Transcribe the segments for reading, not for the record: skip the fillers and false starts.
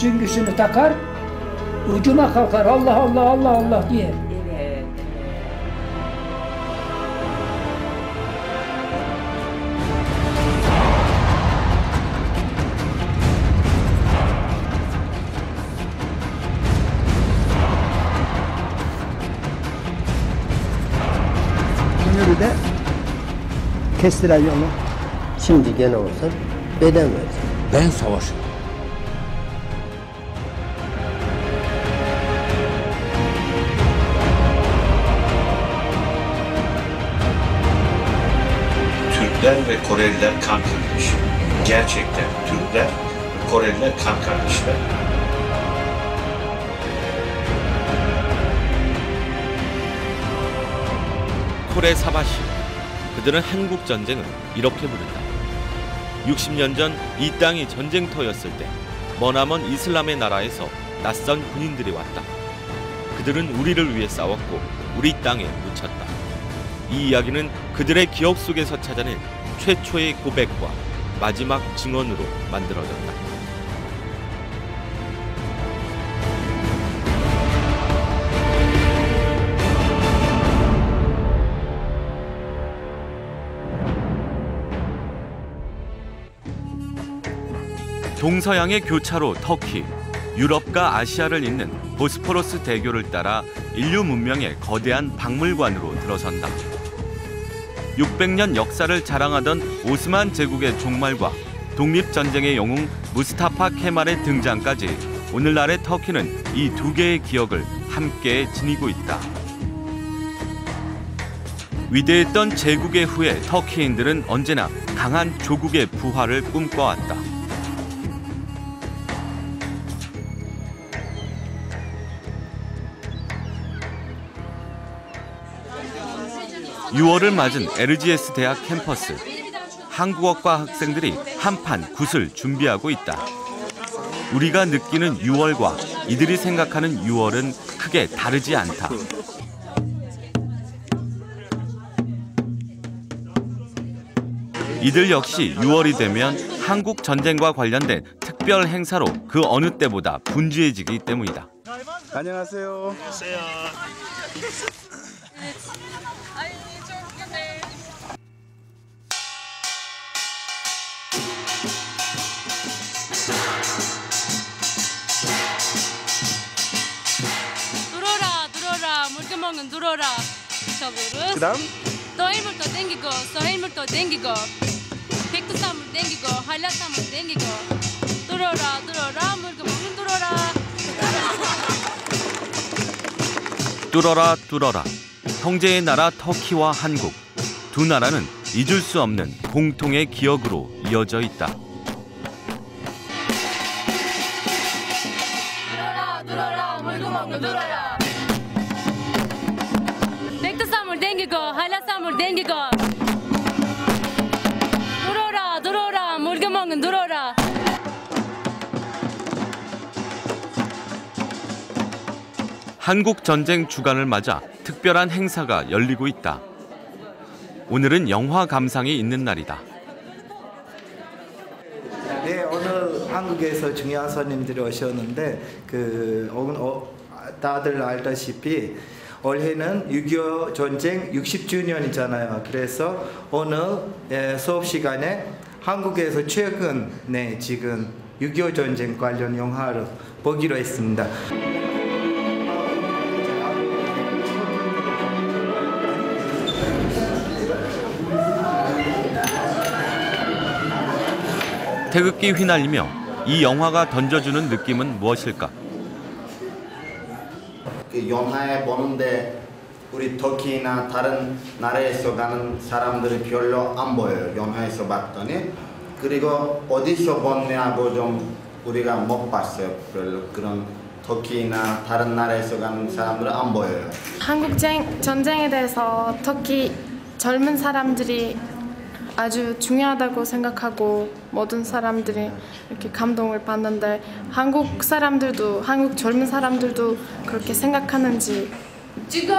süngüsünü takar, ucuma kalkar Allah Allah Allah Allah diye. de kestiler yolu. Şimdi gene olsa beden versin. Ben savaşım. Türkler ve Koreliler kan kardeş. Gerçekten Türkler ve Koreliler kan kardeşler. 코레 사바시, 그들은 한국 전쟁을 이렇게 부른다. 60년 전 이 땅이 전쟁터였을 때 머나먼 이슬람의 나라에서 낯선 군인들이 왔다. 그들은 우리를 위해 싸웠고 우리 땅에 묻혔다. 이 이야기는 그들의 기억 속에서 찾아낸 최초의 고백과 마지막 증언으로 만들어졌다. 동서양의 교차로 터키, 유럽과 아시아를 잇는 보스포러스 대교를 따라 인류 문명의 거대한 박물관으로 들어선다. 600년 역사를 자랑하던 오스만 제국의 종말과 독립전쟁의 영웅 무스타파 케말의 등장까지 오늘날의 터키는 이 두 개의 기억을 함께 지니고 있다. 위대했던 제국의 후예 터키인들은 언제나 강한 조국의 부활을 꿈꿔왔다. 6월을 맞은 LGS 대학 캠퍼스. 한국어과 학생들이 한판 굿을 준비하고 있다. 우리가 느끼는 6월과 이들이 생각하는 6월은 크게 다르지 않다. 이들 역시 6월이 되면 한국 전쟁과 관련된 특별 행사로 그 어느 때보다 분주해지기 때문이다. 안녕하세요. 안녕하세요. 누러라 물구멍은 누러라. 저거를 그다음 서해물도 땡기고 서해물도 땡기고 백두산물 땡기고 한라산물 땡기고 누러라 물구멍은 누러라. 뚫어라. 형제의 나라 터키와 한국. 두 나라는 잊을 수 없는 공통의 기억으로 이어져 있다. 누러라 물구멍은 누러라. 백두산물 땡기고 한라산물 땡기고 누러라 물구멍은 누러라. 한국 전쟁 주간을 맞아 특별한 행사가 열리고 있다. 오늘은 영화 감상이 있는 날이다. 네, 오늘 한국에서 중요한 손님들이 오셨는데 다들 알다시피 올해는 6.25 전쟁 60주년이잖아요. 그래서 오늘 수업 시간에 한국에서 최근 지금 6.25 전쟁 관련 영화를 보기로 했습니다. 태극기 휘날리며 이 영화가 던져주는 느낌은 무엇일까? 그 영화에 보는데 우리 터키나 다른 나라에서 가는 사람들이 별로 안 보여요. 영화에서 봤더니. 그리고 어디서 봤냐고 좀 우리가 못 봤어요. 별로 그런 터키나 다른 나라에서 가는 사람들은 안 보여요. 한국 전쟁에 대해서 터키 젊은 사람들이 아주 중요하다고 생각하고 모든 사람들이 이렇게 감동을 받는데 한국 젊은 사람들도 그렇게 생각하는지. 지금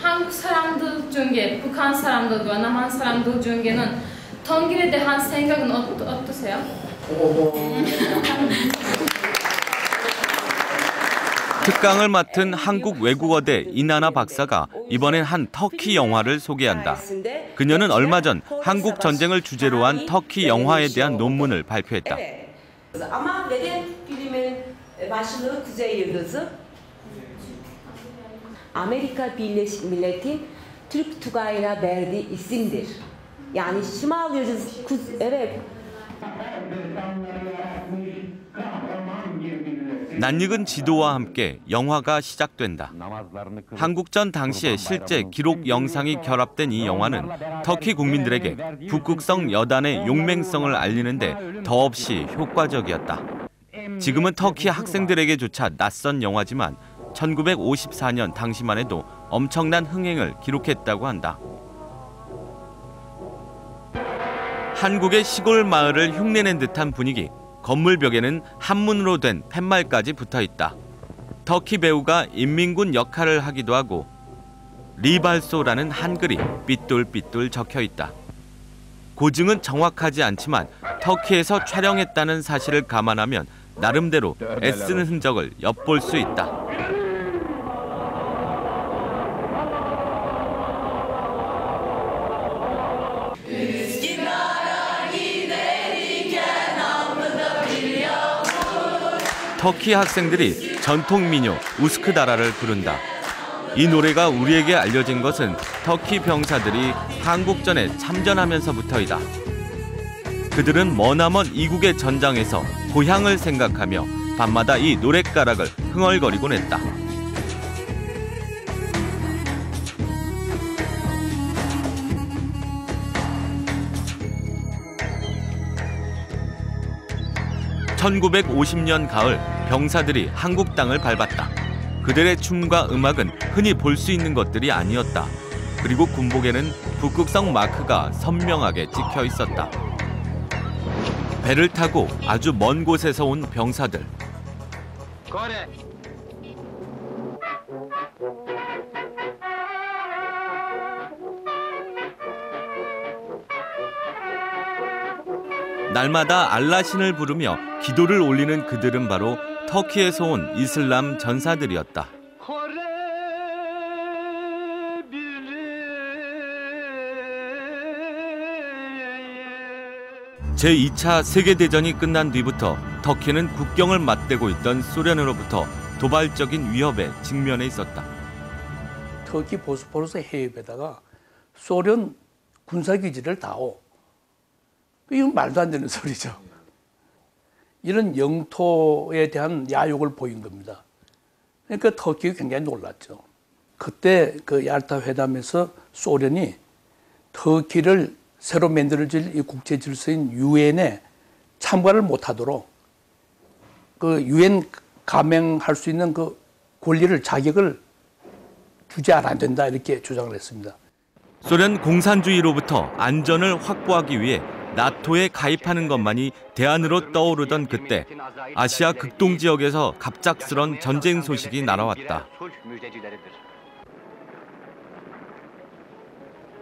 한국 사람들 중에 북한 사람들과 남한 사람들 중에는 통일에 대한 생각은 어떠세요? 특강을 맡은 한국 외국어대 이나나 박사가 이번엔 한 터키 영화를 소개한다. 그녀는 얼마 전 한국 전쟁을 주제로 한 터키 영화에 대한 논문을 발표했다. Ama neden filmin başlığı Kuzey Yıldızı? Amerika Birleşik Milletleri Türk Tugayı'na verdiği isimdir. Yani Şimal Yıldızı, evet. 낯익은 지도와 함께 영화가 시작된다. 한국전 당시의 실제 기록 영상이 결합된 이 영화는 터키 국민들에게 북극성 여단의 용맹성을 알리는데 더없이 효과적이었다. 지금은 터키 학생들에게조차 낯선 영화지만 1954년 당시만 해도 엄청난 흥행을 기록했다고 한다. 한국의 시골 마을을 흉내낸 듯한 분위기. 건물 벽에는 한문으로 된 팻말까지 붙어있다. 터키 배우가 인민군 역할을 하기도 하고 리발소라는 한글이 삐뚤삐뚤 적혀있다. 고증은 정확하지 않지만 터키에서 촬영했다는 사실을 감안하면 나름대로 애쓰는 흔적을 엿볼 수 있다. 터키 학생들이 전통 민요 우스크다라를 부른다. 이 노래가 우리에게 알려진 것은 터키 병사들이 한국전에 참전하면서부터이다. 그들은 머나먼 이국의 전장에서 고향을 생각하며 밤마다 이 노랫가락을 흥얼거리곤 했다. (1950년) 가을 병사들이 한국 땅을 밟았다. 그들의 춤과 음악은 흔히 볼 수 있는 것들이 아니었다. 그리고 군복에는 북극성 마크가 선명하게 찍혀 있었다. 배를 타고 아주 먼 곳에서 온 병사들. 날마다 알라신을 부르며 기도를 올리는 그들은 바로 터키에서 온 이슬람 전사들이었다. 제2차 세계대전이 끝난 뒤부터 터키는 국경을 맞대고 있던 소련으로부터 도발적인 위협에 직면해 있었다. 터키 보스포러스 해협에다가 소련 군사기지를 다오. 이건 말도 안 되는 소리죠. 이런 영토에 대한 야욕을 보인 겁니다. 그러니까 터키가 굉장히 놀랐죠. 그때 그 얄타 회담에서 소련이 터키를 새로 만들어질 이 국제 질서인 유엔에 참가를 못하도록 그 유엔 가맹할 수 있는 그 권리를 자격을 주지 않아야 된다 이렇게 주장을 했습니다. 소련 공산주의로부터 안전을 확보하기 위해 나토에 가입하는 것만이 대안으로 떠오르던 그때 아시아 극동 지역에서 갑작스런 전쟁 소식이 날아왔다.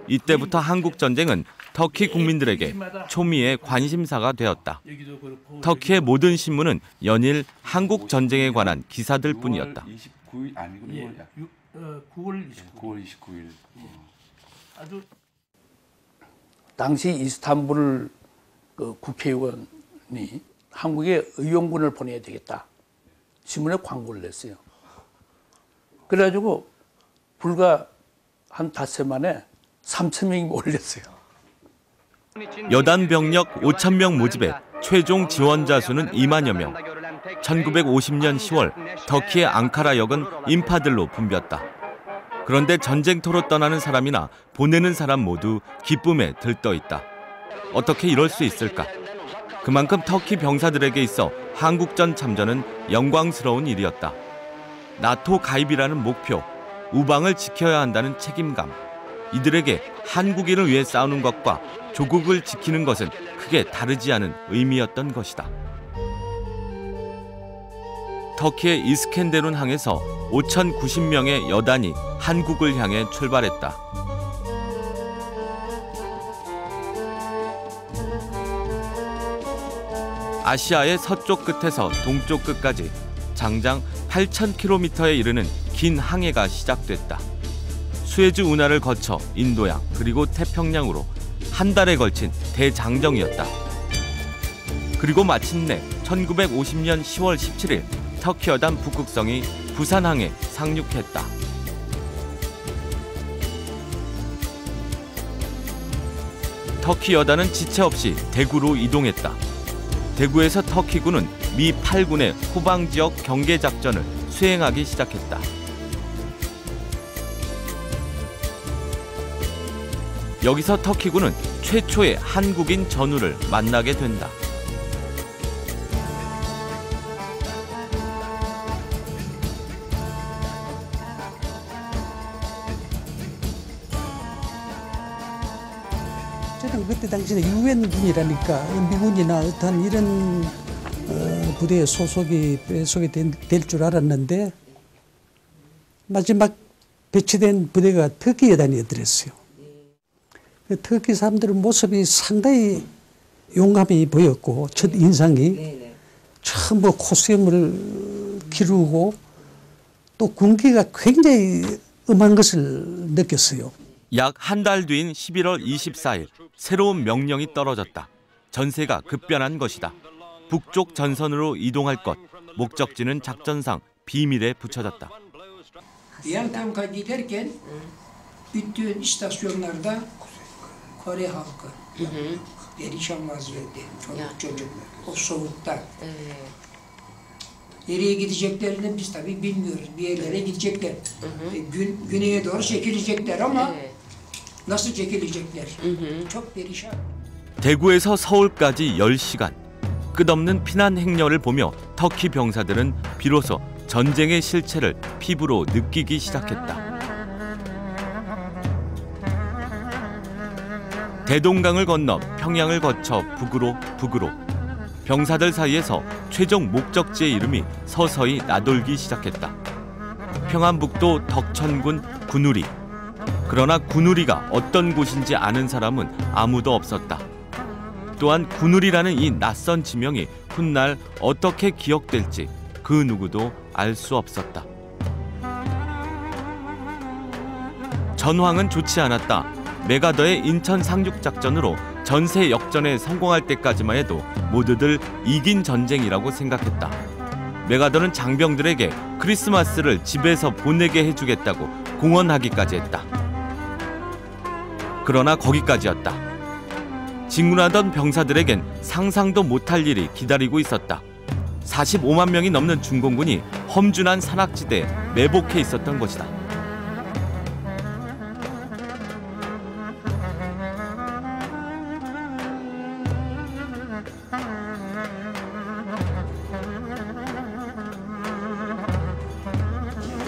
이때부터 한국 전쟁은 터키 국민들에게 초미의 관심사가 되었다. 터키의 모든 신문은 연일 한국 전쟁에 관한 기사들 뿐이었다. 9월 29일. 아주 당시 이스탄불 그 국회의원이 한국에 의용군을 보내야 되겠다. 신문에 광고를 냈어요. 그래가지고 불과 한 닷새 만에 3,000명이 몰렸어요. 여단 병력 5,000명 모집에 최종 지원자 수는 2만여 명. 1950년 10월 터키의 앙카라역은 인파들로 붐볐다. 그런데 전쟁터로 떠나는 사람이나 보내는 사람 모두 기쁨에 들떠 있다. 어떻게 이럴 수 있을까? 그만큼 터키 병사들에게 있어 한국전 참전은 영광스러운 일이었다. 나토 가입이라는 목표, 우방을 지켜야 한다는 책임감. 이들에게 한국인을 위해 싸우는 것과 조국을 지키는 것은 크게 다르지 않은 의미였던 것이다. 터키의 이스켄데룬 항에서 5,090명의 여단이 한국을 향해 출발했다. 아시아의 서쪽 끝에서 동쪽 끝까지 장장 8,000km에 이르는 긴 항해가 시작됐다. 수에즈 운하를 거쳐 인도양 그리고 태평양으로 한 달에 걸친 대장정이었다. 그리고 마침내 1950년 10월 17일 터키 여단 북극성이 부산항에 상륙했다. 터키 여단은 지체 없이 대구로 이동했다. 대구에서 터키군은 미 8군의 후방지역 경계작전을 수행하기 시작했다. 여기서 터키군은 최초의 한국인 전우를 만나게 된다. 저는 그때 당시에 유엔군이라니까 미군이나 어떤 이런 부대에 소속이 될 줄 알았는데 마지막 배치된 부대가 터키 여단이었더랬어요. 터키 사람들의 모습이 상당히 용감해 보였고 첫 인상이 전부 코수염을 기르고 또 군기가 굉장히 엄한 것을 느꼈어요. 약 한 달 뒤인 11월 24일 새로운 명령이 떨어졌다. 전세가 급변한 것이다. 북쪽 전선으로 이동할 것. 목적지는 작전상 비밀에 붙여졌다. Yankamk'a giderken bütün istasyonlarda Kore halkı perişan vaziyette. Çocuk o soğukta. Nereye gideceklerini biz tabii bilmiyoruz. Bir yerlere gidecekler. Güneye doğru çekilecekler ama nasıl çekilecekler? Çok perişan. 대구에서 서울까지 10시간. 끝없는 피난 행렬을 보며 터키 병사들은 비로소 전쟁의 실체를 피부로 느끼기 시작했다. 대동강을 건너 평양을 거쳐 북으로 병사들 사이에서 최종 목적지의 이름이 서서히 나돌기 시작했다. 평안북도 덕천군 군우리. 그러나 군우리가 어떤 곳인지 아는 사람은 아무도 없었다. 또한 군우리라는 이 낯선 지명이 훗날 어떻게 기억될지 그 누구도 알 수 없었다. 전황은 좋지 않았다. 메가더의 인천 상륙 작전으로 전세 역전에 성공할 때까지만 해도 모두들 이긴 전쟁이라고 생각했다. 메가더는 장병들에게 크리스마스를 집에서 보내게 해주겠다고 공언하기까지 했다. 그러나 거기까지였다. 진군하던 병사들에겐 상상도 못할 일이 기다리고 있었다. 45만 명이 넘는 중공군이 험준한 산악지대에 매복해 있었던 것이다.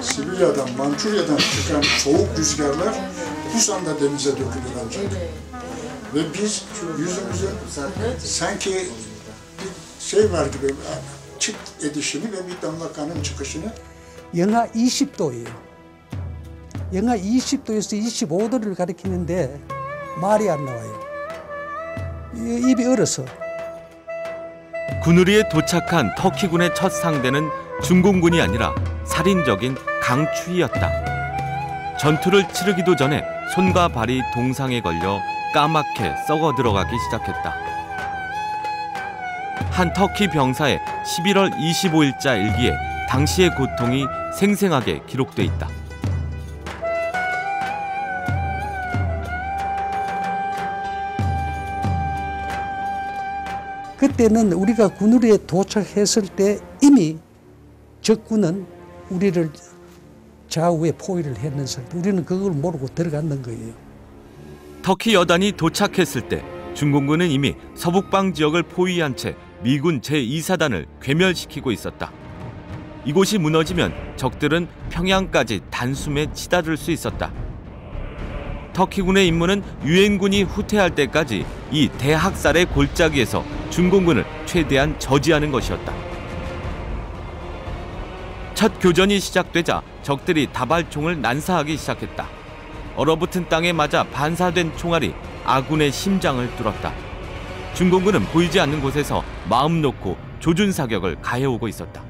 Sibirya'dan, Mançurya'dan çıkan soğuk rüzgarlar Busan'da denize dökülür ancak. Ve biz yüzümüze sanki bir şey var gibi çıt edişini ve bir damla kanın çıkışını. 영하 20도예요. 영하 20도에서 25도를 가리키는데 말이 안 나와요. 입이 얼어서. 군우리에 도착한 터키군의 첫 상대는 중공군이 아니라 살인적인 강추위였다. 전투를 치르기도 전에 손과 발이 동상에 걸려 까맣게 썩어 들어가기 시작했다. 한 터키 병사의 11월 25일자 일기에 당시의 고통이 생생하게 기록돼 있다. 그때는 우리가 군우리에 도착했을 때 이미 적군은 우리를 좌우에 포위를 했는 상태. 우리는 그걸 모르고 들어갔는 거예요. 터키 여단이 도착했을 때 중공군은 이미 서북방 지역을 포위한 채 미군 제2사단을 괴멸시키고 있었다. 이곳이 무너지면 적들은 평양까지 단숨에 치달을 수 있었다. 터키군의 임무는 유엔군이 후퇴할 때까지 이 대학살의 골짜기에서 중공군을 최대한 저지하는 것이었다. 첫 교전이 시작되자 적들이 다발총을 난사하기 시작했다. 얼어붙은 땅에 맞아 반사된 총알이 아군의 심장을 뚫었다. 중공군은 보이지 않는 곳에서 마음 놓고 조준 사격을 가해오고 있었다.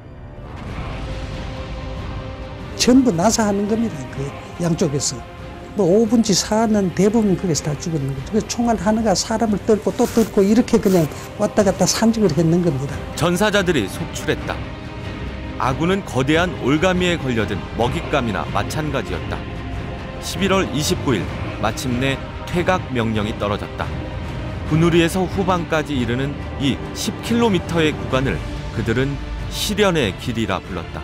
전부 나서 하는 겁니다. 그 양쪽에서. 뭐 5분지 4는 대부분 거기서 다 죽었는 거죠. 그래서 총알 하나가 사람을 뚫고 또 뚫고 이렇게 그냥 왔다 갔다 산적을 했는 겁니다. 전사자들이 속출했다. 아군은 거대한 올가미에 걸려든 먹잇감이나 마찬가지였다. 11월 29일 마침내 퇴각 명령이 떨어졌다. 분우리에서 후방까지 이르는 이 10km의 구간을 그들은 실현의 길이라 불렀다.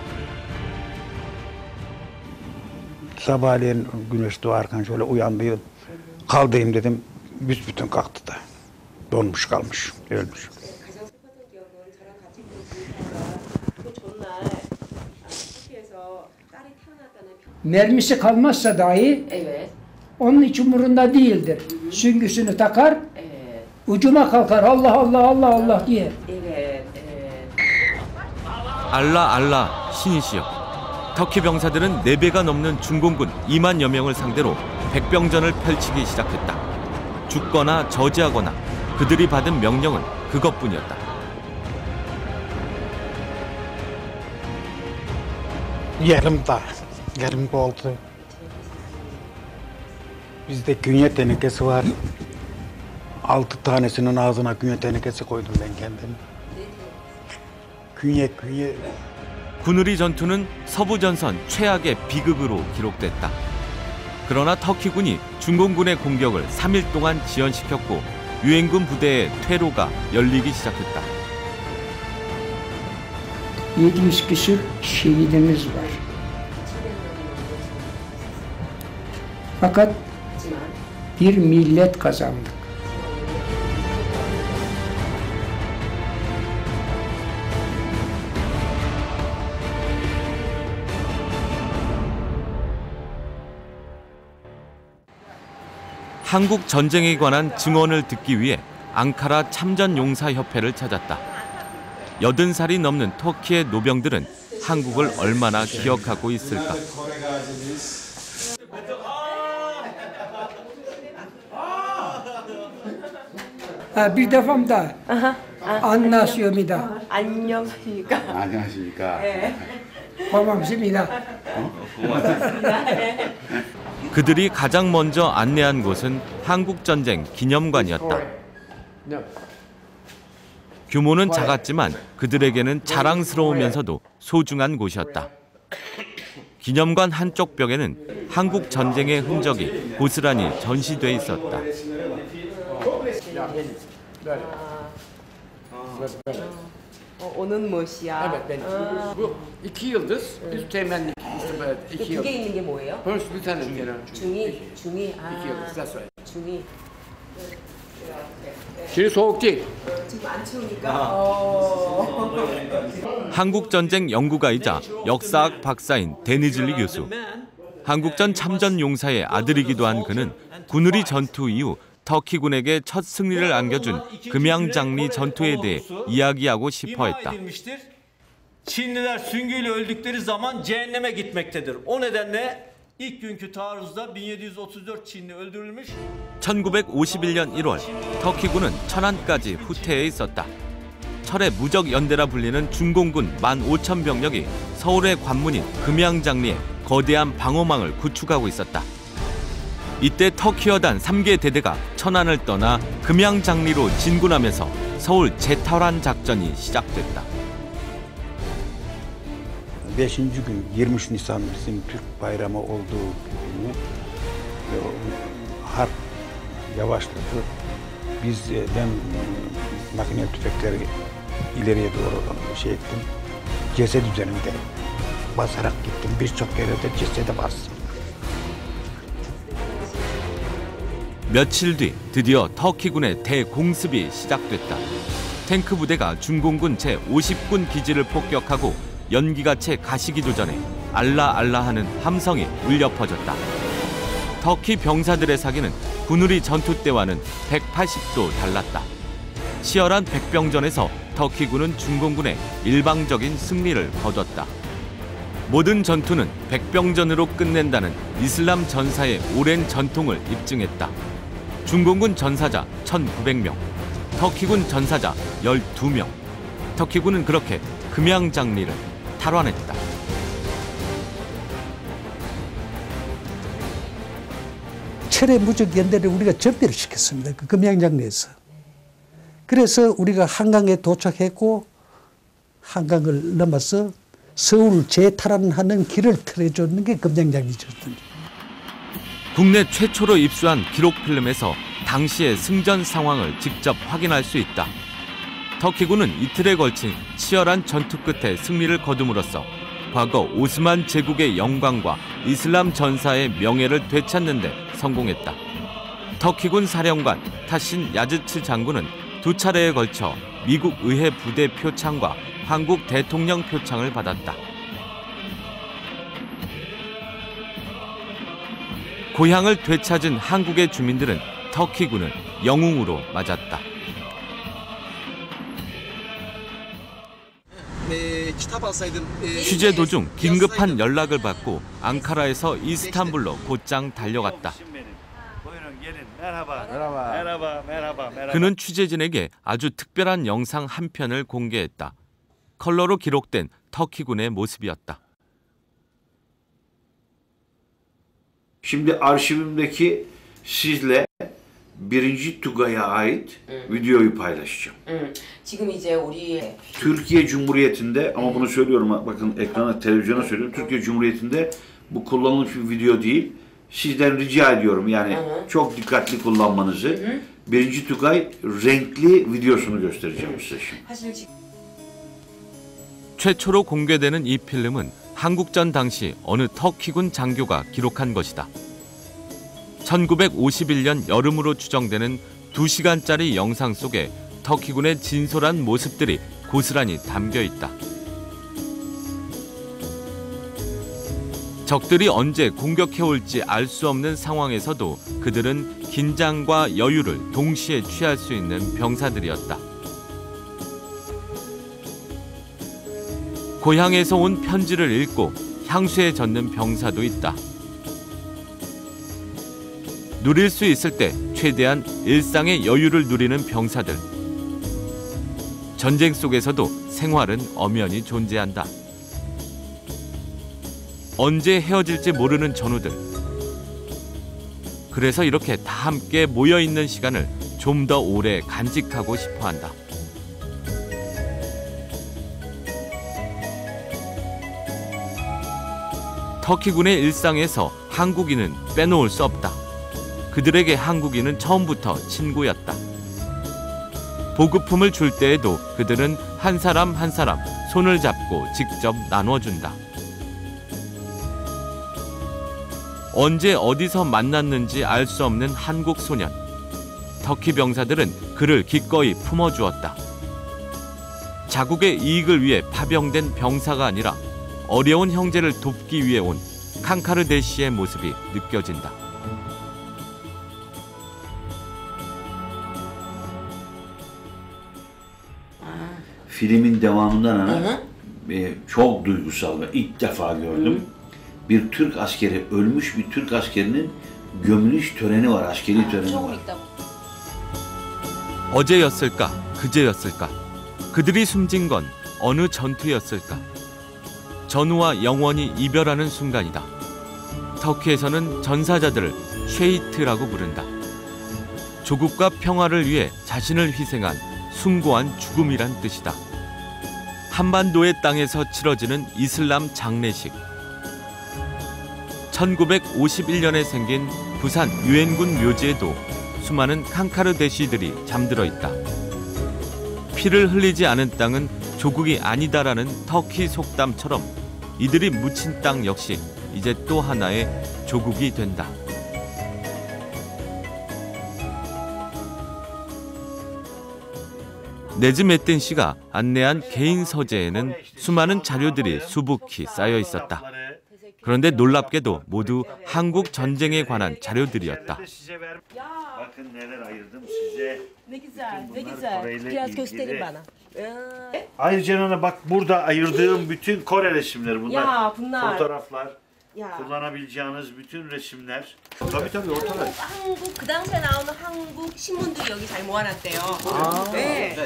Sabahleyin güneş doğarken şöyle uyandım, kaldayım dedim, büsbütün kalktı da. Donmuş kalmış, ölmüş. Mermisi kalmazsa dahi onun hiç umurunda değildir. Süngüsünü takar, ucuma kalkar Allah Allah Allah Allah diye. 알라 알라 신이시여. 터키 병사들은 4배가 넘는 중공군 2만여 명을 상대로 백병전을 펼치기 시작했다. 죽거나 저지하거나 그들이 받은 명령은 그것뿐이었다. Yarım oldu. Bizde künye tenekesi var. 6 tanesinin ağzına künye tenekesi koydum ben kendim. Künye. 분우리 전투는 서부 전선 최악의 비극으로 기록됐다. 그러나 터키군이 중공군의 공격을 3일 동안 지연시켰고 유엔군 부대의 퇴로가 열리기 시작했다. 700 küsür şehidimiz var. Fakat bir millet kazandık. 한국 전쟁에 관한 증언을 듣기 위해 앙카라 참전용사협회를 찾았다. 80살이 넘는 터키의 노병들은 한국을 얼마나 기억하고 있을까? Bir defamda 안녕하십니다. 안녕하십니까? 안녕하십니까? 고맙습니다. 그들이 가장 먼저 안내한 곳은 한국전쟁 기념관이었다. 규모는 작았지만 그들에게는 자랑스러우면서도 소중한 곳이었다. 기념관 한쪽 벽에는 한국 전쟁의 흔적이 고스란히 전시돼 있었다. 오는 무엇이야? Bu 2 yıldız, üst temennik işte 2 yıldız. 그게 있는 게 뭐예요? First lieutenant general. 중이. 2 yıldız, that's right. 중이. Şimdi soğuk değil. 지금 안 추우니까. 한국전쟁 연구가이자 역사학 박사인 데니즐리 교수. 한국전 참전용사의 아들이기도 한 그는 군우리 전투 이후 터키군에게 첫 승리를 안겨준 금양장리 전투에 대해 이야기하고 싶어 했다. Çinliler süngüyle öldükleri zaman cehenneme gitmektedir. O nedenle ilk günkü taarruzda 1734 Çinli öldürülmüş. 1951년 1월 터키군은 천안까지 후퇴해 있었다. 철의 무적 연대라 불리는 중공군 15,000병력이 서울의 관문인 금양장리에 거대한 방어망을 구축하고 있었다. 이때 터키여단 3개 대대가 천안을 떠나 금양장리로 진군하면서 서울 재탈환 작전이 시작됐다. 5. gün 23 Nisan bizim Türk bayramı olduğu günü harp yavaşladı. Ben makine tüfekleri ileriye doğru şey ettim. Ceset üzerinde basarak gittim. Birçok yere de cesede bastım. 며칠 뒤 드디어 터키군의 대공습이 시작됐다. 탱크 부대가 중공군 제50군 기지를 폭격하고 연기가 채 가시기도 전에 알라 알라 하는 함성이 울려 퍼졌다. 터키 병사들의 사기는 군우리 전투 때와는 180도 달랐다. 치열한 백병전에서 터키군은 중공군의 일방적인 승리를 거뒀다. 모든 전투는 백병전으로 끝낸다는 이슬람 전사의 오랜 전통을 입증했다. 중공군 전사자 1,900명, 터키군 전사자 12명. 터키군은 그렇게 금양장리를 탈환했다. 철의 무적연대를 우리가 전폐를 시켰습니다. 그 금양장 내에서. 그래서 우리가 한강에 도착했고 한강을 넘어서 서울 재탈환하는 길을 틀어주는 게 금양장이죠. 국내 최초로 입수한 기록 필름에서 당시의 승전 상황을 직접 확인할 수 있다. 터키군은 이틀에 걸친 치열한 전투 끝에 승리를 거둠으로써 과거 오스만 제국의 영광과 이슬람 전사의 명예를 되찾는 데 성공했다. 터키군 사령관 타신 야즈츠 장군은 2차례에 걸쳐 미국 의회 부대 표창과 한국 대통령 표창을 받았다. 고향을 되찾은 한국의 주민들은 터키군을 영웅으로 맞았다. 취재 도중 긴급한 연락을 받고 앙카라에서 이스탄불로 곧장 달려갔다. 그는 취재진에게 아주 특별한 영상 한 편을 공개했다. 컬러로 기록된 터키군의 모습이었다. Şimdi arşivimdeki sizle 1. TUGA'ya ait videoyu paylaşacağım. 지금 이제 우리 Türkiye Cumhuriyeti'nde ama bunu söylüyorum bakın ekrana televizyona söylüyorum. Türkiye Cumhuriyeti'nde bu kullanılmış bir video değil. Sizden rica ediyorum yani çok dikkatli kullanmanızı. 1. TUGAY renkli videosunu göstereceğim size şimdi. 최초로 공개되는 이 필름은 한국전 당시 어느 터키군 장교가 기록한 것이다. 1951년 여름으로 추정되는 2시간짜리 영상 속에 터키군의 진솔한 모습들이 고스란히 담겨 있다. 적들이 언제 공격해올지 알 수 없는 상황에서도 그들은 긴장과 여유를 동시에 취할 수 있는 병사들이었다. 고향에서 온 편지를 읽고 향수에 젖는 병사도 있다. 누릴 수 있을 때 최대한 일상의 여유를 누리는 병사들. 전쟁 속에서도 생활은 엄연히 존재한다. 언제 헤어질지 모르는 전우들. 그래서 이렇게 다 함께 모여있는 시간을 좀 더 오래 간직하고 싶어한다. 터키군의 일상에서 한국인은 빼놓을 수 없다. 그들에게 한국인은 처음부터 친구였다. 보급품을 줄 때에도 그들은 한 사람 한 사람 손을 잡고 직접 나눠준다. 언제 어디서 만났는지 알 수 없는 한국 소년. 터키 병사들은 그를 기꺼이 품어주었다. 자국의 이익을 위해 파병된 병사가 아니라 어려운 형제를 돕기 위해 온 칸카르데시의 모습이 느껴진다. Filmin devamında çok duygusal ve ilk defa gördüm. Bir Türk askeri, ölmüş bir Türk askerinin gömülüş töreni var, askeri töreni var. 어제였을까, 그제였을까? 그들이 숨진 건 어느 전투였을까? 전우와 영원히 이별하는 순간이다. 터키에서는 전사자들을 쉐이트라고 부른다. 조국과 평화를 위해 자신을 희생한 숭고한 죽음이란 뜻이다. 한반도의 땅에서 치러지는 이슬람 장례식. 1951년에 생긴 부산 유엔군 묘지에도 수많은 칸카르데시들이 잠들어 있다. 피를 흘리지 않은 땅은 조국이 아니다라는 터키 속담처럼 이들이 묻힌 땅 역시 이제 또 하나의 조국이 된다. 네즈메틴 씨가 안내한 개인 서재에는 수많은 자료들이 수북히 쌓여 있었다. 그런데 놀랍게도 모두 한국 전쟁에 관한 자료들이었다. Bakın neler ayırdım size. Ne güzel, ne güzel. Biraz gösterin bana. Ayrıca bak burada ayırdığım bütün Kore resimleri bunlar. Ya bunlar. Fotoğraflar. 야. kullanabileceğiniz bütün resimler. tabii ortada. 한국 그 당시에 나오는 한국 신문들이 여기 잘 모아놨대요. 네.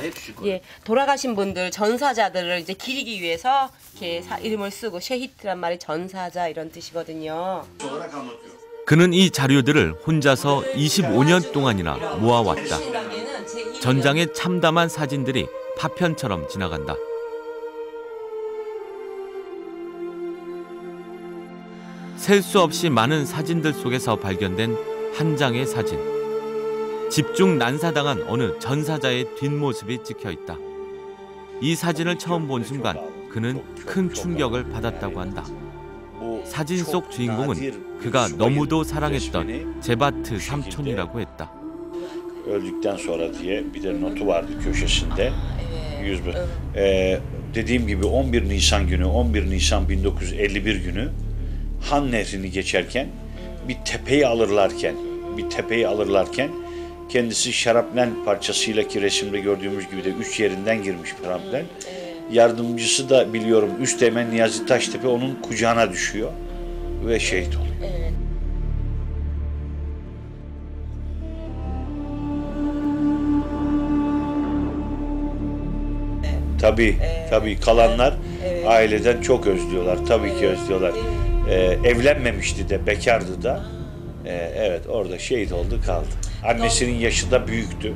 예, 돌아가신 분들 전사자들을 이제 기리기 위해서 이렇게 이름을 쓰고 셰히트란 말이 전사자 이런 뜻이거든요. Olarak anlatıyorum. 그는 이 자료들을 혼자서 25년 동안이나 모아왔다. 전장에 참담한 사진들이 파편처럼 지나간다. 셀 수 없이 많은 사진들 속에서 발견된 한 장의 사진. 집중 난사당한 어느 전사자의 뒷모습이 찍혀 있다. 이 사진을 처음 본 순간 그는 큰 충격을 받았다고 한다. 사진 속 주인공은 그가 너무도 사랑했던 제바트 삼촌이라고 했다. Öldükten sonra diye bir de notu vardı köşesinde. Dediğim gibi 11 Nisan günü, 11 Nisan 1951 günü Han Nehri'ni geçerken bir tepeyi alırlarken kendisi şarapnel parçasıyla ki resimde gördüğümüz gibi de 3 yerinden girmiş şarapnel. Yardımcısı da biliyorum Üsteğmen Niyazi Taştepe onun kucağına düşüyor ve şehit oluyor. Tabii kalanlar aileden çok özlüyorlar. Tabii ki özlüyorlar. Evlenmemişti de, bekardı da. Evet, orada şehit oldu, kaldı. Annesinin yaşı da büyüktü.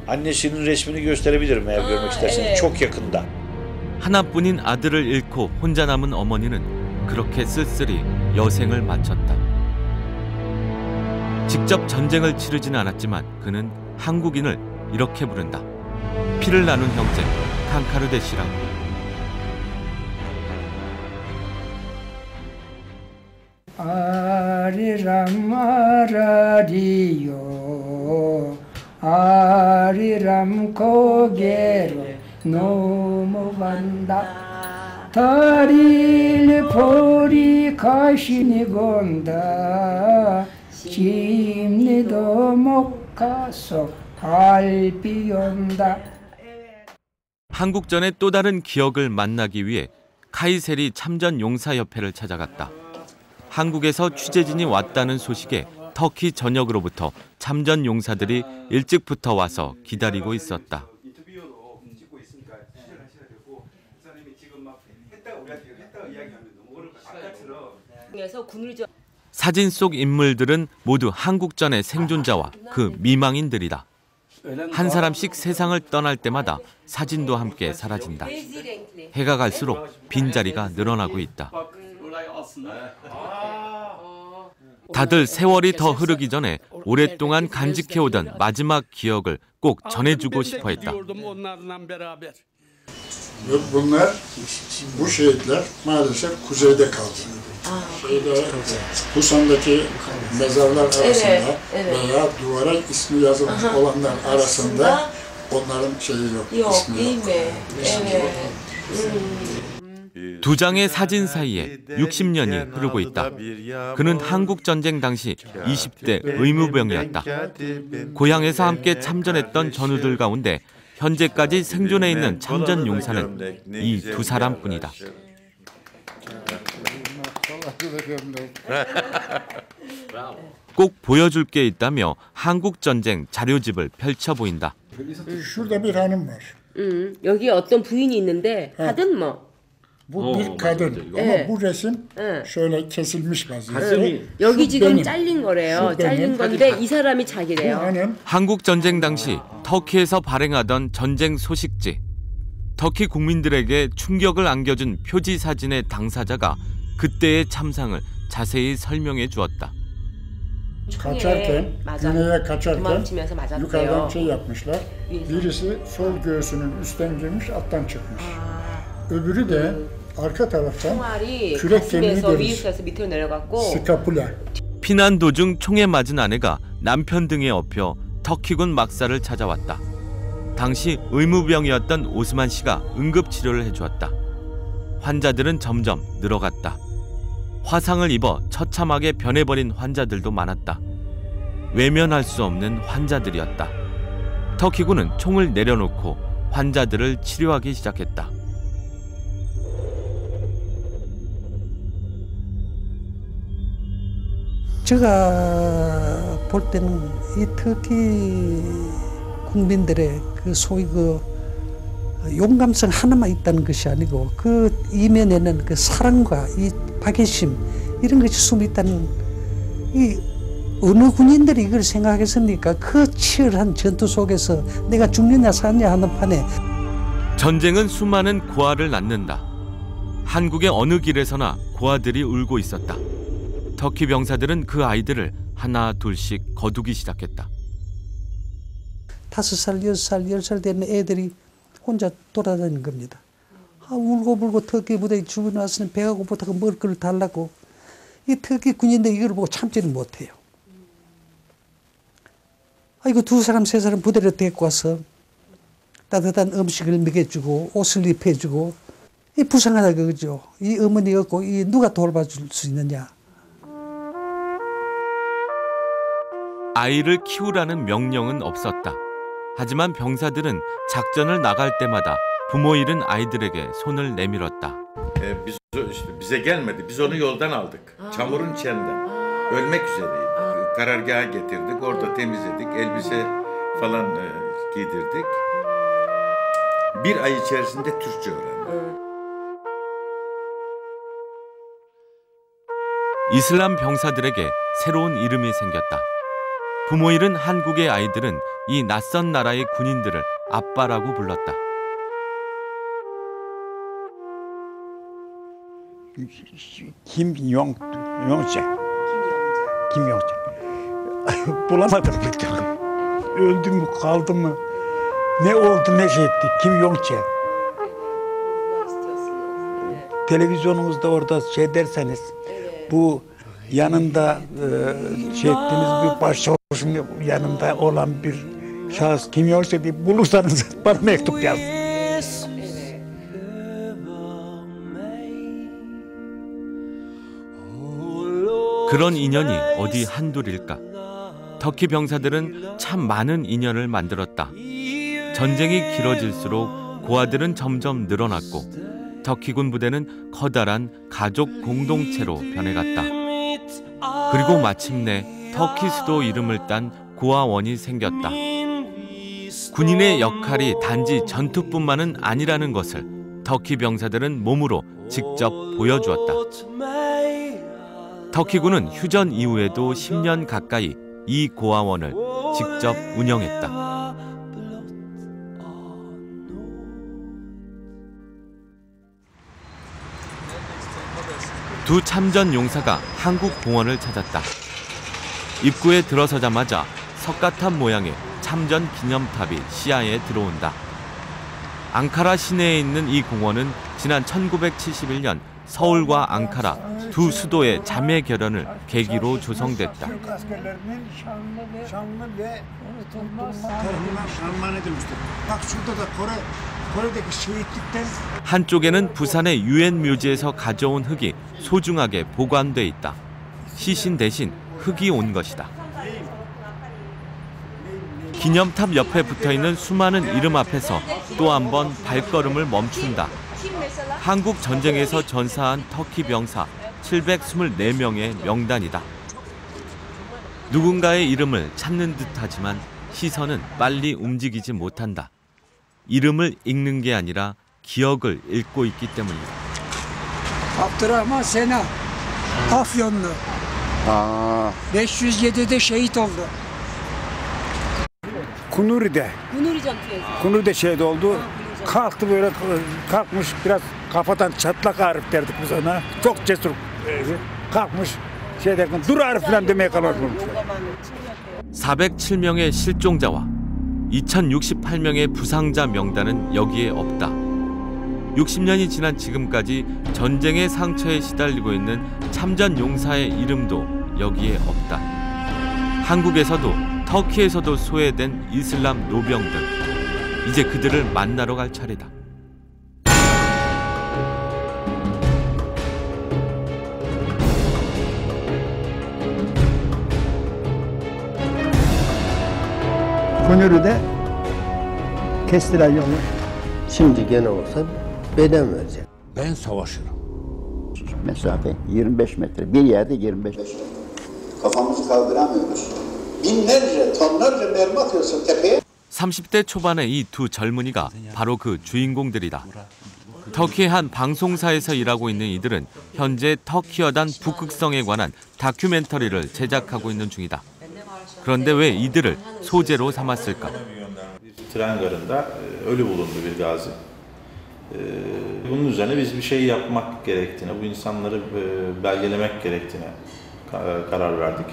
Annesinin resmini gösterebilirim eğer görmek isterseniz. çok yakında. 하나뿐인 아들을 잃고 혼자 남은 어머니는 그렇게 쓸쓸히 여생을 마쳤다. 직접 전쟁을 치르지는 않았지만 그는 한국인을 이렇게 부른다. 피를 나눈 형제 칸카르데 씨라고. 아리람 아라리요 아리람 고개로 넘어간다 다리를 보리 가시니 건다 심리도 못 가서 갈비 온다. 한국전의 또 다른 기억을 만나기 위해 카이세리 참전용사협회를 찾아갔다. 한국에서 취재진이 왔다는 소식에 터키 전역으로부터 참전용사들이 일찍부터 와서 기다리고 있었다. 사진 속 인물들은 모두 한국전의 생존자와 그 미망인들이다. 한 사람씩 세상을 떠날 때마다 사진도 함께 사라진다. 해가 갈수록 빈자리가 늘어나고 있다. 다들 세월이 더 흐르기 전에 오랫동안 간직해오던 마지막 기억을 꼭 전해주고 싶어 했다. Bunlar, bu şehitler maalesef kuzeyde kaldı. Busan'daki mezarlar arasında veya duvara ismi yazılmış olanlar arasında onların şeyi yok, ismi yok. 두 장의 사진 사이에 60년이 흐르고 있다. 그는 한국전쟁 당시 20대 의무병이었다. 고향에서 함께 참전했던 전우들 가운데 현재까지 생존해 있는 참전용사는 이 두 사람뿐이다. 꼭 보여줄 게 있다며 한국전쟁 자료집을 펼쳐 보인다. Şurada bir hanım var. 여기 어떤 부인이 있는데 kadın mı? Bu bir kadın ama bu resim şöyle kesilmiş vaziyette. 여기 지금 잘린 거래요. 잘린 건데 이 사람이 자기래요. 한국 전쟁 당시 터키에서 발행하던 전쟁 소식지. 터키 국민들에게 충격을 안겨준 표지 사진의 당사자가 그때의 참상을 자세히 설명해 주었다. Kaçarken, güneye kaçarken yukarıdan şey yapmışlar. Birisi sol göğsünün üstten girmiş, alttan çıkmış. Öbürü de arka taraftan kürek kemiği deriz. 스카풀라. 피난 도중 총에 맞은 아내가 남편 등에 업혀 터키군 막사를 찾아왔다. 당시 의무병이었던 오스만 씨가 응급치료를 해주었다. 환자들은 점점 늘어갔다. 화상을 입어 처참하게 변해버린 환자들도 많았다. 외면할 수 없는 환자들이었다. 터키군은 총을 내려놓고 환자들을 치료하기 시작했다. 제가 볼 때는 이 터키 국민들의 그 소위 그 용감성 하나만 있다는 것이 아니고 그 이면에는 그 사랑과 이 박애심 이런 것이 숨어 있다는 이 어느 군인들이 이걸 생각했습니까? 그 치열한 전투 속에서 내가 죽느냐 사느냐 하는 판에 전쟁은 수많은 고아를 낳는다. 한국의 어느 길에서나 고아들이 울고 있었다. 터키 병사들은 그 아이들을 하나 둘씩 거두기 시작했다. 5살, 6살, 10살 되는 애들이 혼자 돌아다니는 겁니다. 울고불고 터키 부대에 주변에 와서는 배가 고프다고 먹을 걸 달라고. 이 터키 군인들이 이걸 보고 참지는 못해요. 이거 2사람, 3사람 부대를 데리고 와서 따뜻한 음식을 먹여주고 옷을 입혀주고 이 불쌍하다 그거죠. 이 어머니 없고 이 누가 돌봐줄 수 있느냐. 아이를 키우라는 명령은 없었다. 하지만 병사들은 작전을 나갈 때마다 부모 잃은 아이들에게 손을 내밀었다. Bize gelmedi. Biz onu yoldan aldık. Çamurun içinden. Ölmek üzereydi. Karargaha getirdik. Orada temizledik. Elbise falan giydirdik. Bir ay içerisinde Türkçe öğrendim. 이슬람 병사들에게 새로운 이름이 생겼다. 부모 잃은 한국의 아이들은 이 낯선 나라의 군인들을 아빠라고 불렀다. 김용재. Bulamadım bir türlü. Öldü mü kaldı mı? Ne oldu ne şey etti? Kimyonçe. Televizyonumuzda orada şey derseniz bu yanında şey ettiğiniz bir başçavuşun yanında olan bir şahıs Kimyonçe diye bulursanız bana mektup yazın. 그런 인연이 어디 한둘일까? 터키 병사들은 참 많은 인연을 만들었다. 전쟁이 길어질수록 고아들은 점점 늘어났고 터키군 부대는 커다란 가족 공동체로 변해갔다. 그리고 마침내 터키 수도 이름을 딴 고아원이 생겼다. 군인의 역할이 단지 전투뿐만은 아니라는 것을 터키 병사들은 몸으로 직접 보여주었다. 터키군은 휴전 이후에도 10년 가까이 이 고아원을 직접 운영했다. 두 참전 용사가 한국 공원을 찾았다. 입구에 들어서자마자 석가탑 모양의 참전 기념탑이 시야에 들어온다. 앙카라 시내에 있는 이 공원은 지난 1971년 서울과 앙카라 두 수도의 자매 결연을 계기로 조성됐다. 한쪽에는 부산의 유엔 묘지에서 가져온 흙이 소중하게 보관돼 있다. 시신 대신 흙이 온 것이다. 기념탑 옆에 붙어있는 수많은 이름 앞에서 또 한 번 발걸음을 멈춘다. 한국 전쟁에서 전사한 터키 병사 724명의 명단이다. 누군가의 이름을 찾는 듯하지만 시선은 빨리 움직이지 못한다. 이름을 읽는 게 아니라 기억을 읽고 있기 때문이다. Abdurrahman Sena, Afyonlu. 507'de şehit oldu. Kunuri'de. Kunuri'de şehit oldu. Kalktı böyle kalkmış biraz kafadan çatlak Arif derdik biz ona. Çok cesur kalkmış şey derken dur Arif falan demeye kalkmış. 407명의 실종자와 2068명의 부상자 명단은 여기에 없다. 60년이 지난 지금까지 전쟁의 상처에 시달리고 있는 참전 용사의 이름도 여기에 없다. 한국에서도 터키에서도 소외된 이슬람 노병들. 이제 그들을 만나러 갈 차례다. Kunuri'de kestiler yolu. Şimdi gene olsa beden verecek. Ben savaşırım. Mesafe 25 metre. Bir yerde 25 metre. Kafamızı kaldıramıyoruz. Binlerce, tonlarca mermi atıyorsun tepeye. 30대 초반의 이 두 젊은이가 바로 그 주인공들이다. 터키의 한 방송사에서 일하고 있는 이들은 현재 터키 여단 북극성에 관한 다큐멘터리를 제작하고 있는 중이다. 그런데 왜 이들을 소재로 삼았을까? Tren garında ölü bulundu bir gazi. Bunun üzerine biz bir şey yapmak gerektiğine, bu insanları belgelemek gerektiğine karar verdik.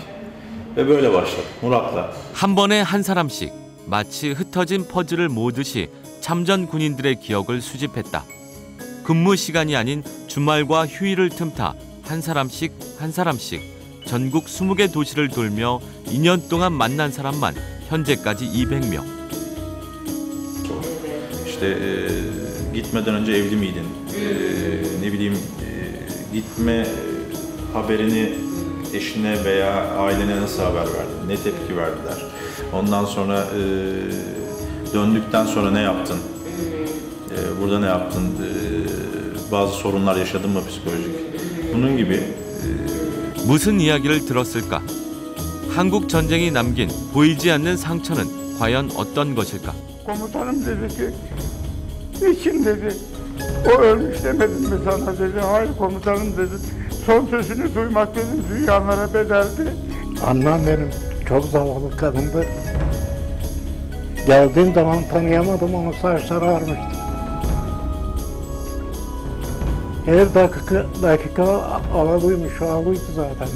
Ve böyle başladık. Murat'la. 한 번에 한 사람씩 마치 흩어진 퍼즐을 모으듯이 참전 군인들의 기억을 수집했다. 근무 시간이 아닌 주말과 휴일을 틈타 한 사람씩 전국 20개 도시를 돌며 2년 동안 만난 사람만 현재까지 200명. İşte gitmeden önce evli miydin? Ne bileyim gitme haberini eşine veya ailene nasıl haber verdin? Ne tepki verdiler? Ondan sonra döndükten sonra ne yaptın? Burada ne yaptın? Bazı sorunlar yaşadın mı psikolojik? Bunun gibi. 무슨 이야기를 들었을까? 한국 전쟁이 남긴 보이지 않는 상처는 과연 어떤 것일까? Komutanım dedi ki, niçin dedi, o ölmüş demedim mi sana dedi. Hayır komutanım dedi, son sözünü duymak dedim dünyalara bedeldi. Annem benim çok zavallı kadındı. Geldiğim zaman tanıyamadım ama saçları ağarmıştı. Her dakika ağlıymış, ağlıydı zaten.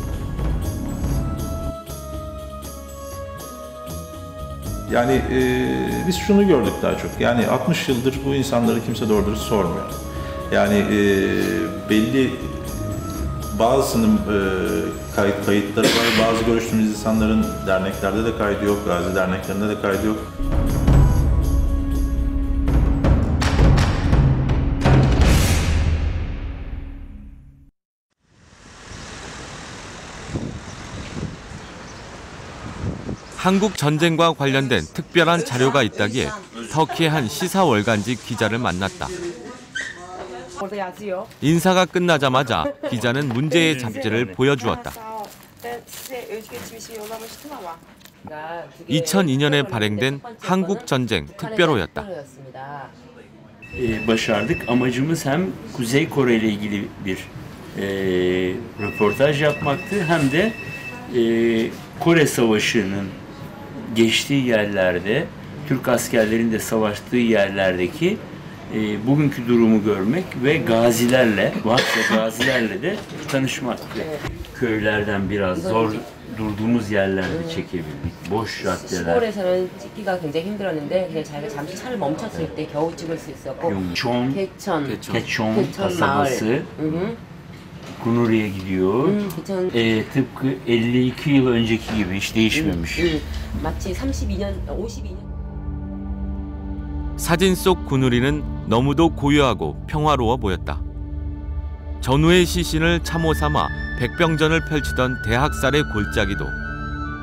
Yani biz şunu gördük daha çok. Yani 60 yıldır bu insanları kimse doğru dürüst sormuyor. Yani belli bazısının kayıtları var. Bazı görüştüğümüz insanların derneklerde de kaydı yok. Gazi derneklerinde de kaydı yok. 한국 전쟁과 관련된 특별한 자료가 있다기에 터키의 한 시사 월간지 기자를 만났다. 인사가 끝나자마자 기자는 문제의 잡지를 보여주었다. 2002년에 발행된 한국 전쟁 특별호였다. Başardık. Amacımız hem Kuzey Kore ile ilgili bir röportaj yapmaktı hem de Kore Savaşı'nın geçtiği yerlerde, Türk askerlerinin de savaştığı yerlerdeki bugünkü durumu görmek ve gazilerle, varsa gazilerle de tanışmak. Köylerden biraz zor durduğumuz yerlerde çekebildik. Boş caddeler. 시골에서는 찍기가 굉장히 힘들었는데 그냥 자기가 잠시 차를 멈췄을 때 겨우 찍을 수 있었고 Keçon kasabası Kunuri'ye gidiyor. Tıpkı 52 yıl önceki gibi hiç değişmemiş. 마치 52년. 사진 속 구누리는 너무도 고요하고 평화로워 보였다. 전후의 시신을 참호 삼아 백병전을 펼치던 대학살의 골짜기도,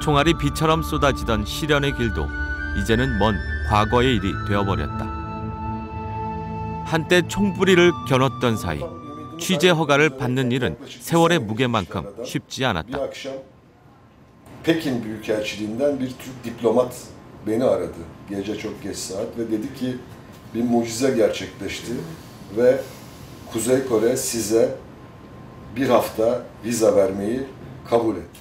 총알이 비처럼 쏟아지던 시련의 길도 이제는 먼 과거의 일이 되어버렸다. 한때 총뿌리를 겨눴던 사이 취재 허가를 받는 일은 세월의 무게만큼 쉽지 않았다. Pekin Büyükelçiliğinden bir Türk diplomat beni aradı gece çok geç saat ve dedi ki bir mucize gerçekleşti ve Kuzey Kore size bir hafta vize vermeyi kabul etti.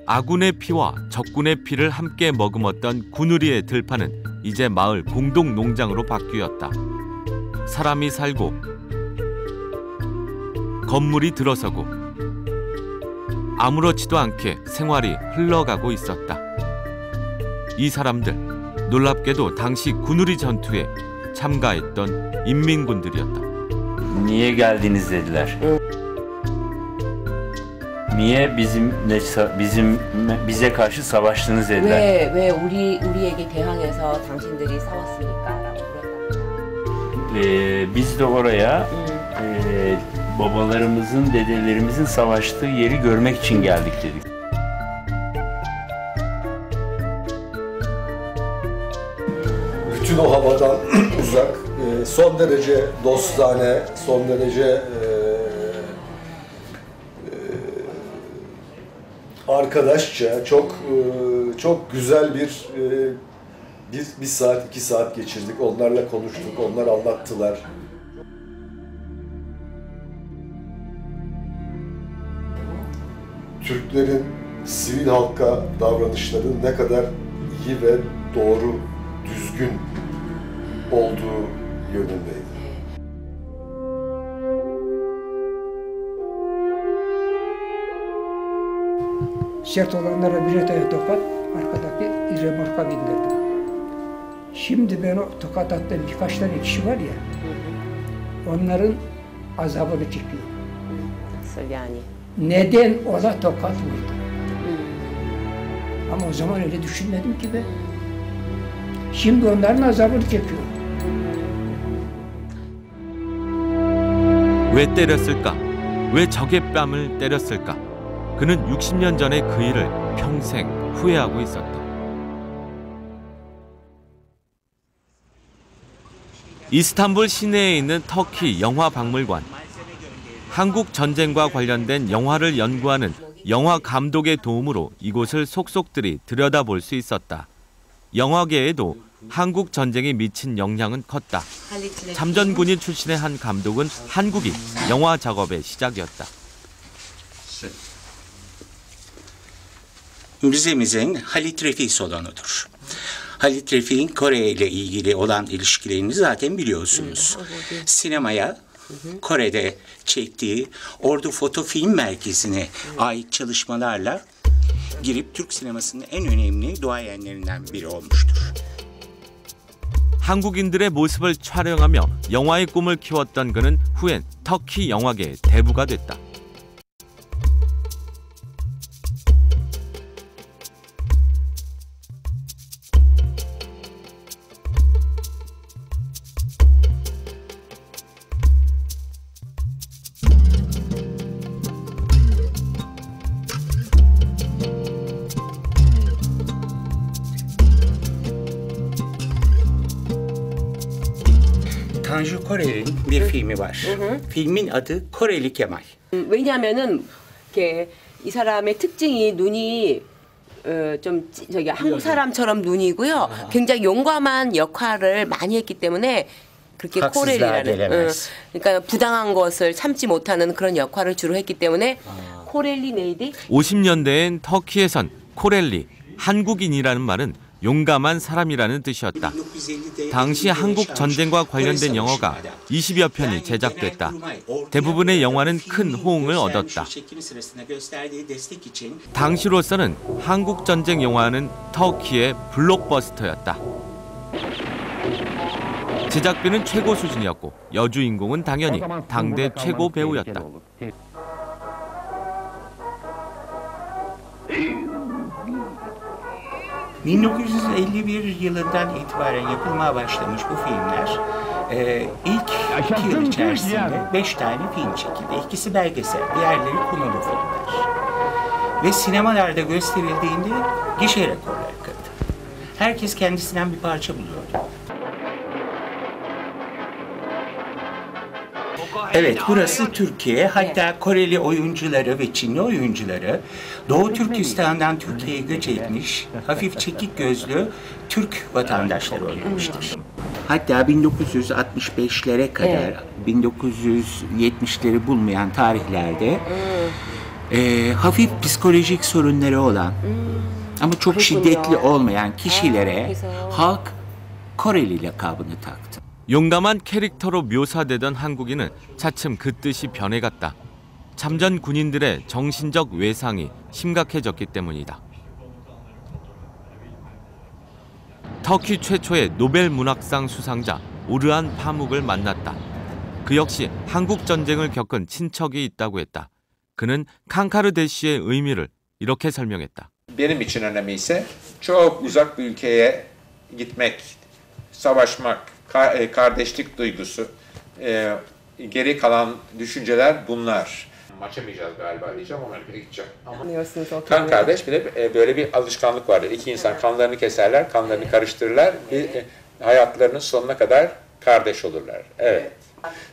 아군의 피와 적군의 피를 함께 머금었던 구누리의 들판은 이제 마을 공동 농장으로 바뀌었다. 사람이 살고 건물이 들어서고 아무렇지도 않게 생활이 흘러가고 있었다. 이 사람들 놀랍게도 당시 구누리 전투에 참가했던 인민군들이었다. Niye geldiniz dediler. Niye bize karşı savaştınız dediler. 왜 우리에게 대항해서 당신들이 싸웠습니까라고 물었답니다. Biz de oraya babalarımızın, dedelerimizin savaştığı yeri görmek için geldik dedik. Bütün o havadan uzak, son derece dostane, son derece arkadaşça, çok güzel bir Biz 1 saat, 2 saat geçirdik, onlarla konuştuk, onlar anlattılar. Türklerin sivil halka davranışları ne kadar iyi ve doğru, düzgün olduğu yönündeydi. Sert olanlara birer tane tokat, arkadaki remorka bindirdim. Şimdi ben o tokat attığım birkaç tane kişi var ya, onların azabını çekiyorum. Nasıl yani? Neden ona tokat vurdu? Ama o zaman öyle düşünmedim ki ben. Şimdi onların azabını çekiyorum. 왜 때렸을까? 왜 적의 뺨을 때렸을까? 그는 60년 전의 그 일을 평생 후회하고 있었다. 이스탄불 시내에 있는 터키 영화박물관. 한국 전쟁과 관련된 영화를 연구하는 영화 감독의 도움으로 이곳을 속속들이 들여다볼 수 있었다. 영화계에도 한국 전쟁이 미친 영향은 컸다. 참전군인 출신의 한 감독은 한국이 영화 작업의 시작이었다. Müzemizin Halit Refik salonudur. Halit Refik'in Kore ile ilgili olan ilişkilerini zaten biliyorsunuz. Sinemaya Kore'de çektiği Ordu Foto Film Merkezi'ne ait çalışmalarla girip Türk sinemasının en önemli duayenlerinden biri olmuştur. 한국인들의 모습을 촬영하며 영화의 꿈을 키웠던 그는 후엔 터키 영화계의 대부가 됐다. Tanju Korel'in bir filmi var. Filmin adı Koreli Kemal. 왜냐하면은 이렇게 이 사람의 특징이 눈이 좀 저기 한국 사람처럼 눈이고요. 굉장히 용감한 역할을 많이 했기 때문에 그렇게 코렐리라는 그러니까 부당한 것을 참지 못하는 그런 역할을 주로 했기 때문에 코렐리 네이디. 50년대엔 터키에선 코렐리, 한국인이라는 말은 용감한 사람이라는 뜻이었다. 당시 한국 전쟁과 관련된 영화가 20여 편이 제작됐다. 대부분의 영화는 큰 호응을 얻었다. 당시로서는 한국 전쟁 영화는 터키의 블록버스터였다. 제작비는 최고 수준이었고 여주인공은 당연히 당대 최고 배우였다. 1951 yılından itibaren yapılmaya başlamış bu filmler ilk 2 yıl içerisinde 5 tane film çekildi. İkisi belgesel, diğerleri konulu filmler. Ve sinemalarda gösterildiğinde gişe rekorları kırdı. Herkes kendisinden bir parça buluyordu. Evet, burası Türkiye. Hatta Koreli oyuncuları ve Çinli oyuncuları Doğu Türkistan'dan Türkiye'ye göç etmiş, hafif çekik gözlü Türk vatandaşları oynamıştır. Hatta 1965'lere kadar, 1970'leri bulmayan tarihlerde hafif psikolojik sorunları olan ama çok şiddetli olmayan kişilere halk Koreli lakabını taktı. 용감한 캐릭터로 묘사되던 한국인은 차츰 그 뜻이 변해갔다. 참전 군인들의 정신적 외상이 심각해졌기 때문이다. 터키 최초의 노벨 문학상 수상자 오르한 파묵을 만났다. 그 역시 한국 전쟁을 겪은 친척이 있다고 했다. 그는 칸카르 대시의 의미를 이렇게 설명했다. Benim için önemli ise çok uzak bir ülkeye gitmek, savaşmak, kardeşlik duygusu, geri kalan düşünceler bunlar. Açamayacağız galiba diyeceğim, ona göre gideceğim. Kan kardeş bir de böyle bir alışkanlık vardır. İki insan kanlarını keserler, kanlarını karıştırırlar, hayatlarının sonuna kadar kardeş olurlar. Evet.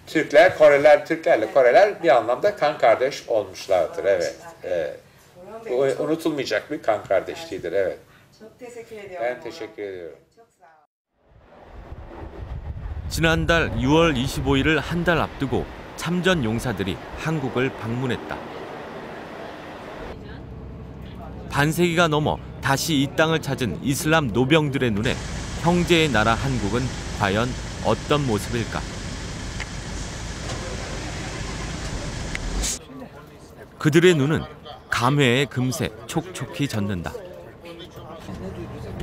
Türkler, Koreliler, Türklerle Koreler bir anlamda kan kardeş olmuşlardır. Evet. Evet. Bu unutulmayacak bir kan kardeşliğidir. Evet. Çok teşekkür ediyorum. Ben teşekkür ediyorum. Çok sağ olun. 지난달 6월 25일을 한 달 앞두고 참전 용사들이 한국을 방문했다. 반세기가 넘어 다시 이 땅을 찾은 이슬람 노병들의 눈에 형제의 나라 한국은 과연 어떤 모습일까? 그들의 눈은 감회에 금세 촉촉히 젖는다.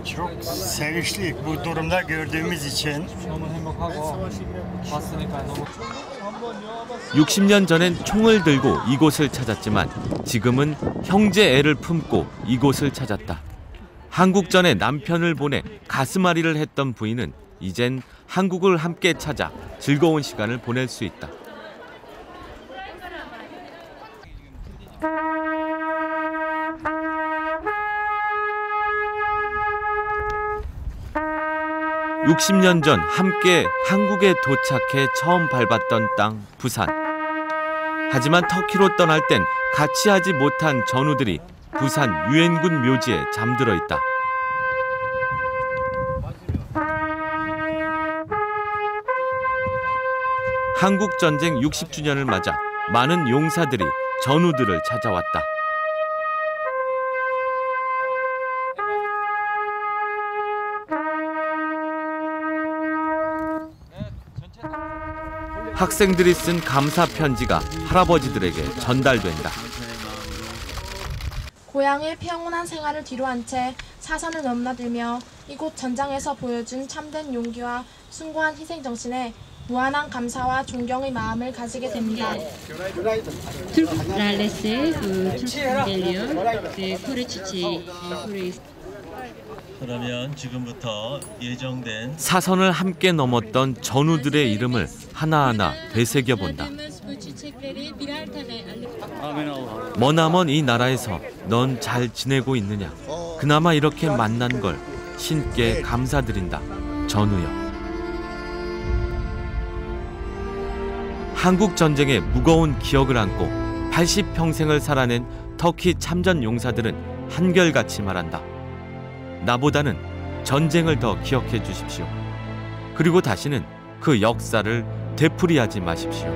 Çok sevinçliyik bu durumda gördüğümüz için. 60년 전엔 총을 들고 이곳을 찾았지만 지금은 형제 애를 품고 이곳을 찾았다. 한국전에 남편을 보내 가슴앓이를 했던 부인은 이젠 한국을 함께 찾아 즐거운 시간을 보낼 수 있다. (60년) 전 함께 한국에 도착해 처음 밟았던 땅 부산. 하지만 터키로 떠날 땐 같이 하지 못한 전우들이 부산 유엔군 묘지에 잠들어 있다. 한국전쟁 60주년을 맞아 많은 용사들이 전우들을 찾아왔다. 학생들이 쓴 감사 편지가 할아버지들에게 전달된다. 고향의 평온한 생활을 뒤로한 채 사선을 넘나들며 이곳 전장에서 보여준 참된 용기와 숭고한 희생 정신에 무한한 감사와 존경의 마음을 가지게 됩니다. 그러면 지금부터 예정된 사선을 함께 넘었던 전우들의 이름을 하나하나 되새겨본다. 머나먼 이 나라에서 넌 잘 지내고 있느냐? 그나마 이렇게 만난 걸 신께 감사드린다. 전우여. 한국 전쟁의 무거운 기억을 안고 80평생을 살아낸 터키 참전 용사들은 한결같이 말한다. 나보다는 전쟁을 더 기억해 주십시오. 그리고 다시는 그 역사를 되풀이하지 마십시오.